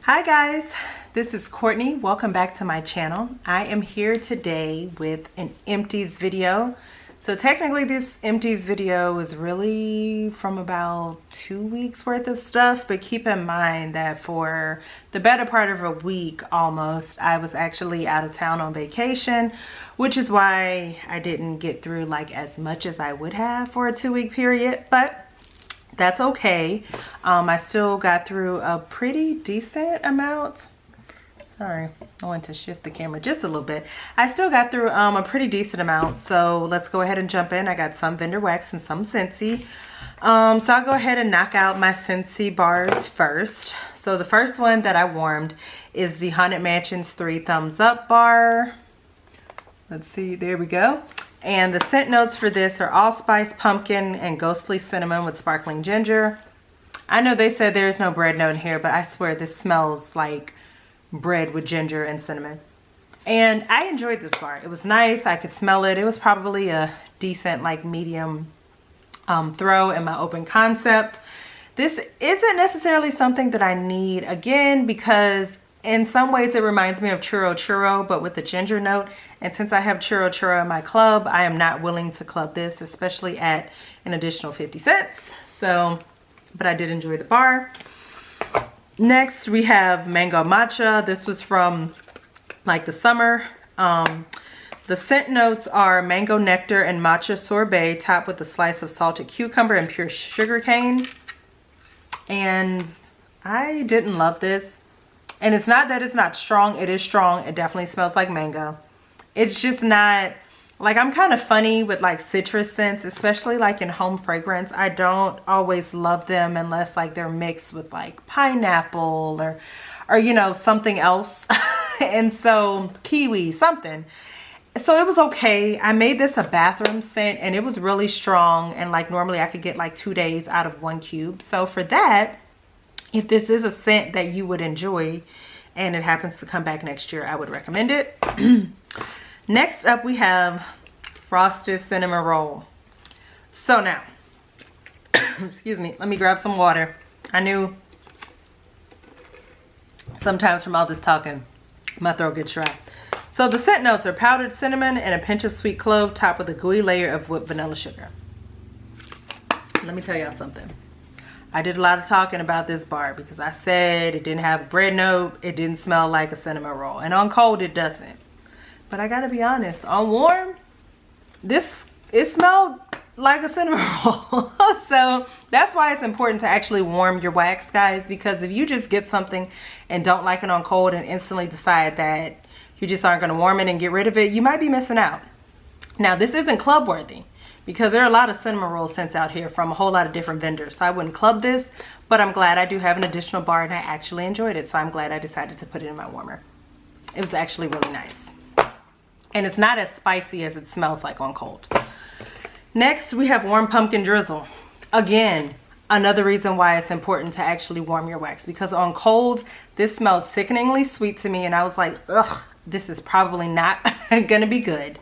Hi guys, this is Courtney. Welcome back to my channel. I am here today with an empties video. So technically this empties video is really from about 2 weeks worth of stuff, but keep in mind that for the better part of a week almost, I was actually out of town on vacation, which is why I didn't get through like as much as I would have for a 2-week period, but that's okay. I still got through a pretty decent amount. Sorry, I want to shift the camera just a little bit. I still got through a pretty decent amount, so let's go ahead and jump in. I got some vendor wax and some Scentsy. So I'll go ahead and knock out my Scentsy bars first. So the first one that I warmed is the Haunted Mansions 3 Thumbs Up bar. Let's see, there we go. And the scent notes for this are allspice, pumpkin, and ghostly cinnamon with sparkling ginger. I know they said there's no bread note in here, but I swear this smells like bread with ginger and cinnamon. And I enjoyed this bar. It was nice. I could smell it. It was probably a decent, like medium throw in my open concept. This isn't necessarily something that I need again because in some ways it reminds me of Churro Churro, but with the ginger note. And since I have Churro Churro in my club, I am not willing to club this, especially at an additional 50 cents. So, but I did enjoy the bar. Next, we have Mango Matcha. This was from like the summer. The scent notes are mango nectar and matcha sorbet topped with a slice of salted cucumber and pure sugar cane. And I didn't love this. And it's not that it's not strong. It is strong. It definitely smells like mango. It's just not, like, I'm kind of funny with like citrus scents, especially like in home fragrance. I don't always love them unless like they're mixed with like pineapple or you know, something else. And so kiwi, something. So it was okay. I made this a bathroom scent and it was really strong. And like normally I could get like 2 days out of 1 cube. So for that, if this is a scent that you would enjoy and it happens to come back next year, I would recommend it. Next up, we have Frosted Cinnamon Roll. So now, excuse me, let me grab some water. I knew sometimes from all this talking, my throat gets dry. So the scent notes are powdered cinnamon and a pinch of sweet clove topped with a gooey layer of whipped vanilla sugar. Let me tell y'all something. I did a lot of talking about this bar because I said it didn't have a bread note. It didn't smell like a cinnamon roll. And on cold, it doesn't. But I gotta be honest, on warm, it smelled like a cinnamon roll. So that's why it's important to actually warm your wax, guys, because if you just get something and don't like it on cold and instantly decide that you just aren't gonna warm it and get rid of it, you might be missing out. Now, this isn't club worthy because there are a lot of cinnamon roll scents out here from a whole lot of different vendors. So I wouldn't club this, but I'm glad I do have an additional bar and I actually enjoyed it. So I'm glad I decided to put it in my warmer. It was actually really nice. And it's not as spicy as it smells like on cold. Next, we have Warm Pumpkin Drizzle. Again, another reason why it's important to actually warm your wax, because on cold, this smells sickeningly sweet to me. And I was like, ugh, this is probably not gonna be good.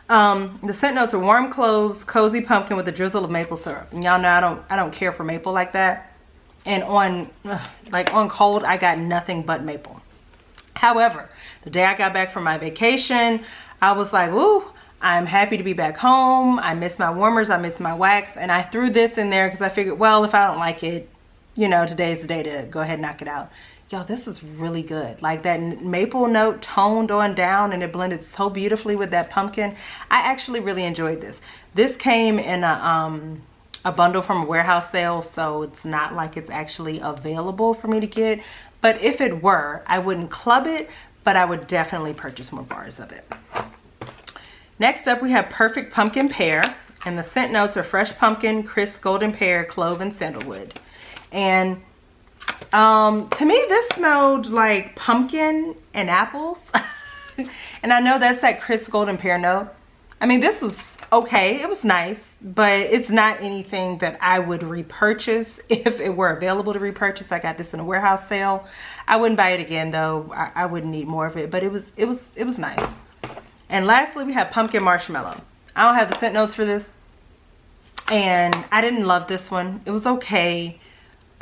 The scent notes are warm cloves, cozy pumpkin with a drizzle of maple syrup. And y'all know I don't care for maple like that. And on cold, I got nothing but maple. However, the day I got back from my vacation, I was like, ooh, I'm happy to be back home. I miss my warmers, I miss my wax. And I threw this in there because I figured, well, if I don't like it, you know, today's the day to go ahead and knock it out. Y'all, this is really good. Like that maple note toned on down and it blended so beautifully with that pumpkin. I actually really enjoyed this. This came in a bundle from a warehouse sale, so it's not like it's actually available for me to get. But if it were, I wouldn't club it, but I would definitely purchase more bars of it. Next up, we have Perfect Pumpkin Pear, and the scent notes are fresh pumpkin, crisp golden pear, clove, and sandalwood. And to me, this smelled like pumpkin and apples. And I know that's that crisp golden pear note. I mean, this was okay. It was nice, but it's not anything that I would repurchase if it were available to repurchase. I got this in a warehouse sale. I wouldn't buy it again though. I wouldn't need more of it, but it was nice. And lastly, we have Pumpkin Marshmallow. I don't have the scent notes for this, and I didn't love this one. It was okay.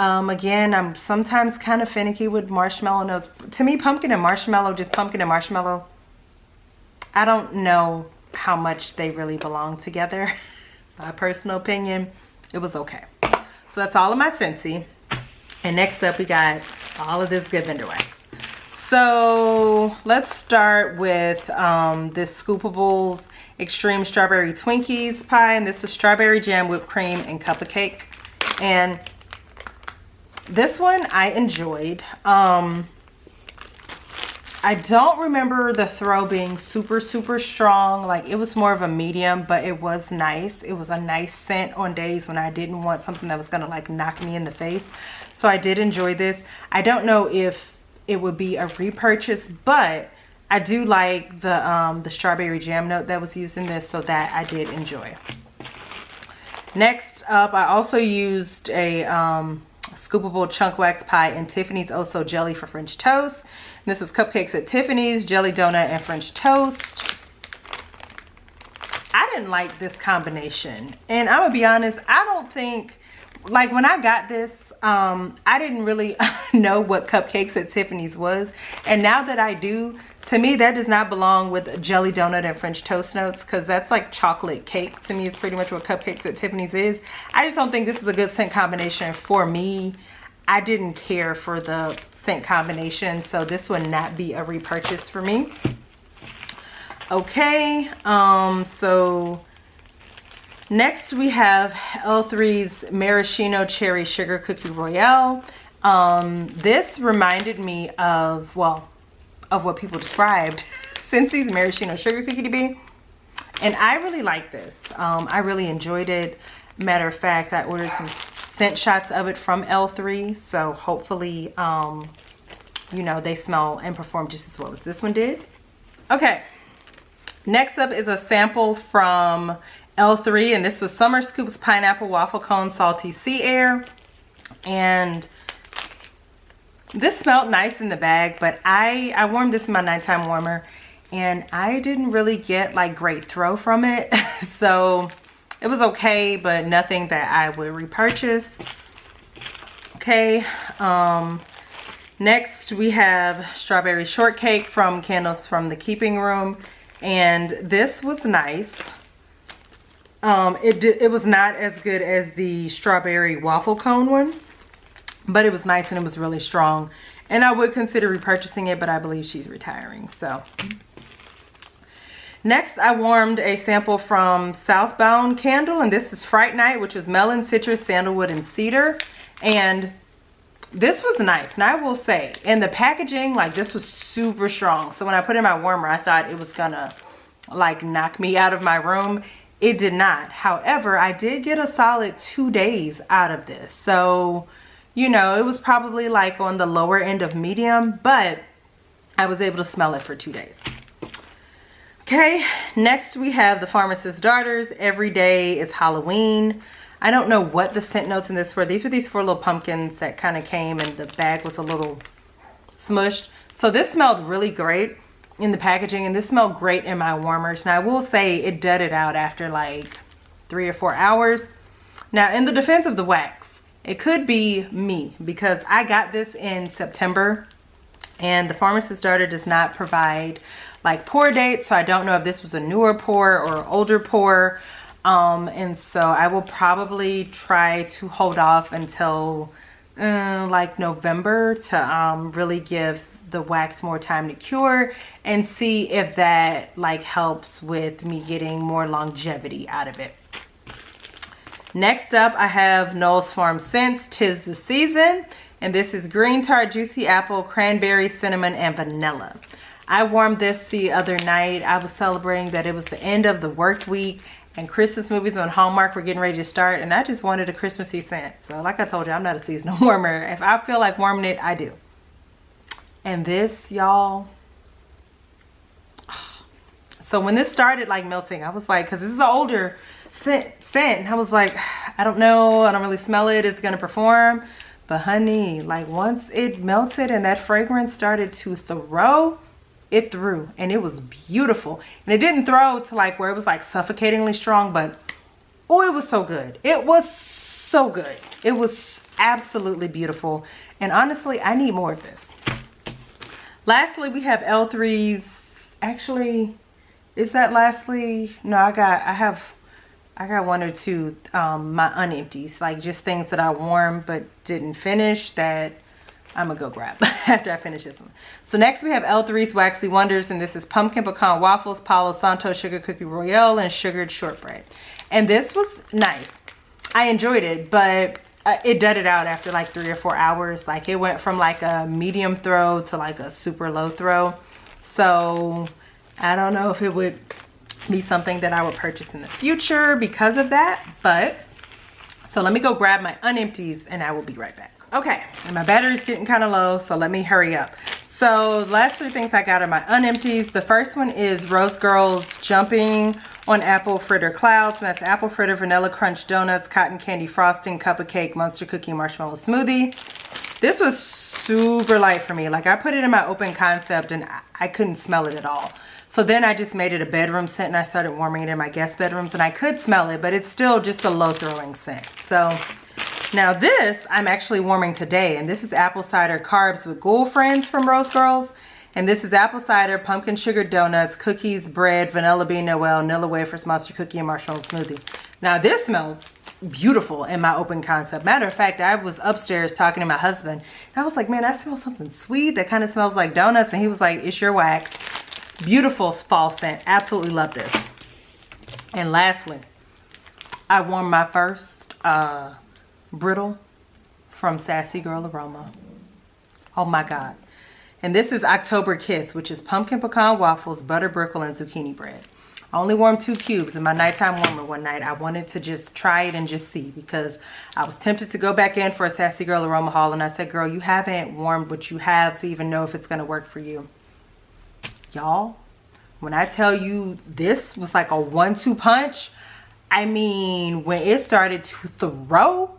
Again, I'm sometimes kind of finicky with marshmallow notes. To me, pumpkin and marshmallow, just pumpkin and marshmallow, I don't know how much they really belong together. My personal opinion, it was okay. So that's all of my Scentsy. And next up, we got all of this good vendor wax. So let's start with this Scoopables Extreme Strawberry Twinkies pie. And this was strawberry jam, whipped cream, and cup of cake. And this one I enjoyed. I don't remember the throw being super strong. Like, it was more of a medium, but it was nice. It was a nice scent on days when I didn't want something that was gonna like knock me in the face. So I did enjoy this. I don't know if it would be a repurchase, but I do like the strawberry jam note that was used in this, so that I did enjoy. Next up, I also used a Scoopable Chunk Wax Pie in Tiffany's Oh So Jelly for French toast. This was cupcakes at Tiffany's, jelly donut, and French toast. I didn't like this combination. And I'm gonna be honest, I don't think, like when I got this, I didn't really know what cupcakes at Tiffany's was. And now that I do, to me, that does not belong with jelly donut and French toast notes, because that's like chocolate cake. To me, is pretty much what cupcakes at Tiffany's is. I just don't think this was a good scent combination for me. I didn't care for the scent combination, so this would not be a repurchase for me. Okay, so next we have L3's Maraschino Cherry Sugar Cookie Royale. This reminded me of, well, of what people described Scentsy Maraschino Sugar Cookie to be. And I really like this. I really enjoyed it. Matter of fact, I ordered some scent shots of it from L3. So hopefully, you know, they smell and perform just as well as this one did. Okay. Next up is a sample from L3. And this was Summer Scoops Pineapple Waffle Cone Salty Sea Air. And this smelled nice in the bag, but I warmed this in my nighttime warmer and I didn't really get like great throw from it. So it was okay, but nothing that I would repurchase. Okay, next we have Strawberry Shortcake from Candles from the Keeping Room. And this was nice. It was not as good as the Strawberry Waffle Cone one, but it was nice and it was really strong. And I would consider repurchasing it, but I believe she's retiring, so. Next, I warmed a sample from Southbound Candle, and this is Fright Night, which was melon, citrus, sandalwood, and cedar. And this was nice, and I will say, in the packaging, like, this was super strong. So when I put it in my warmer, I thought it was gonna, like, knock me out of my room. It did not. However, I did get a solid 2 days out of this. So, you know, it was probably like on the lower end of medium, but I was able to smell it for 2 days. Okay, next we have the Pharmacist's Daughters. Every Day is Halloween. I don't know what the scent notes in this were. These were these 4 little pumpkins that kind of came and the bag was a little smushed. So this smelled really great in the packaging and this smelled great in my warmers. Now I will say it dudded out after like 3 or 4 hours. Now in the defense of the wax, it could be me because I got this in September and the Pharmacist's Daughter does not provide like pour dates. So I don't know if this was a newer pour or older pour. And so I will probably try to hold off until like November to really give the wax more time to cure and see if that like helps with me getting more longevity out of it. Next up, I have Knoll's Farm Scents, 'Tis the Season. And this is green tart, juicy apple, cranberry, cinnamon, and vanilla. I warmed this the other night. I was celebrating that it was the end of the work week and Christmas movies on Hallmark were getting ready to start. And I just wanted a Christmassy scent. So like I told you, I'm not a seasonal warmer. If I feel like warming it, I do. And this, y'all. So when this started like melting, I was like, because this is an older scent. And I was like, I don't know. I don't really smell it. It's going to perform. But honey, like once it melted and that fragrance started to throw, it threw and it was beautiful. And it didn't throw to like where it was like suffocatingly strong, but oh, it was so good. It was so good. It was absolutely beautiful. And honestly, I need more of this. Lastly, we have L3's. Actually, is that lastly? No, I got one or two my Unempties, like just things that I warmed but didn't finish that I'm gonna go grab after I finish this one. So next we have L3's Waxy Wonders, and this is pumpkin pecan waffles, Palo Santo sugar cookie royale, and sugared shortbread. And this was nice. I enjoyed it, but it dudded out after like 3 or 4 hours. Like it went from like a medium throw to like a super low throw. So I don't know if it would be something that I would purchase in the future because of that. But so let me go grab my Unempties and I will be right back. Okay, and my battery's getting kind of low, so let me hurry up. So the last 3 things I got are my Unempties. The first one is Rose Girls Jumping on Apple Fritter Clouds, and that's apple fritter, vanilla crunch donuts, cotton candy frosting, cup of cake, Munster cookie, marshmallow smoothie. This was super light for me. Like I put it in my open concept and I couldn't smell it at all. So then I just made it a bedroom scent and I started warming it in my guest bedrooms, and I could smell it, but it's still just a low throwing scent. So now this I'm actually warming today, and this is apple cider carbs with ghoul friends from Rose Girls. And this is apple cider, pumpkin sugar donuts, cookies, bread, vanilla bean noel, Nilla wafers, monster cookie, and marshmallow smoothie. Now this smells beautiful in my open concept. Matter of fact, I was upstairs talking to my husband and I was like, man, I smell something sweet that kind of smells like donuts. And he was like, it's your wax. Beautiful fall scent. Absolutely love this. And lastly, I warmed my first brittle from Sassy Girl Aroma. Oh my God. And this is October Kiss, which is pumpkin pecan waffles, butter brickle, and zucchini bread. I only warmed 2 cubes in my nighttime warmer one night. I wanted to just try it and just see, because I was tempted to go back in for a Sassy Girl Aroma haul, and I said, girl, you haven't warmed what you have to even know if it's gonna work for you. Y'all, when I tell you this was like a 1-2 punch, I mean, when it started to throw,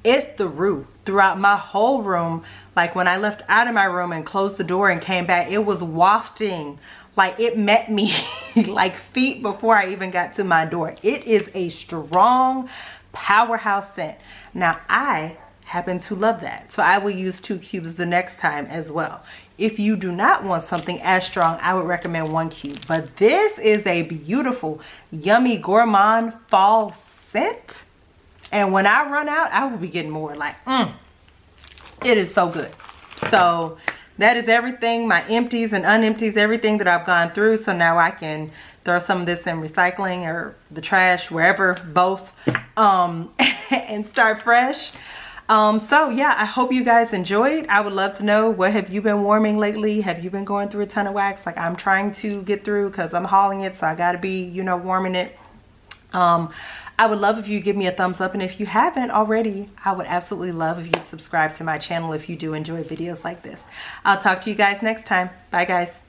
it threw throughout my whole room. Like when I left out of my room and closed the door and came back, it was wafting. Like it met me like feet before I even got to my door. It is a strong powerhouse scent. Now I happen to love that, so I will use 2 cubes the next time as well. If you do not want something as strong, I would recommend 1 cube. But this is a beautiful, yummy, gourmand fall scent. And when I run out, I will be getting more. Like, it is so good. So that is everything, my empties and unempties, everything that I've gone through. So now I can throw some of this in recycling or the trash, wherever, both, and start fresh. So yeah, I hope you guys enjoyed. I would love to know, what have you been warming lately? Have you been going through a ton of wax like I'm trying to get through, because I'm hauling it, so I gotta be, you know, warming it. I would love if you give me a thumbs up, and if you haven't already, I would absolutely love if you subscribe to my channel if you do enjoy videos like this. I'll talk to you guys next time. Bye guys.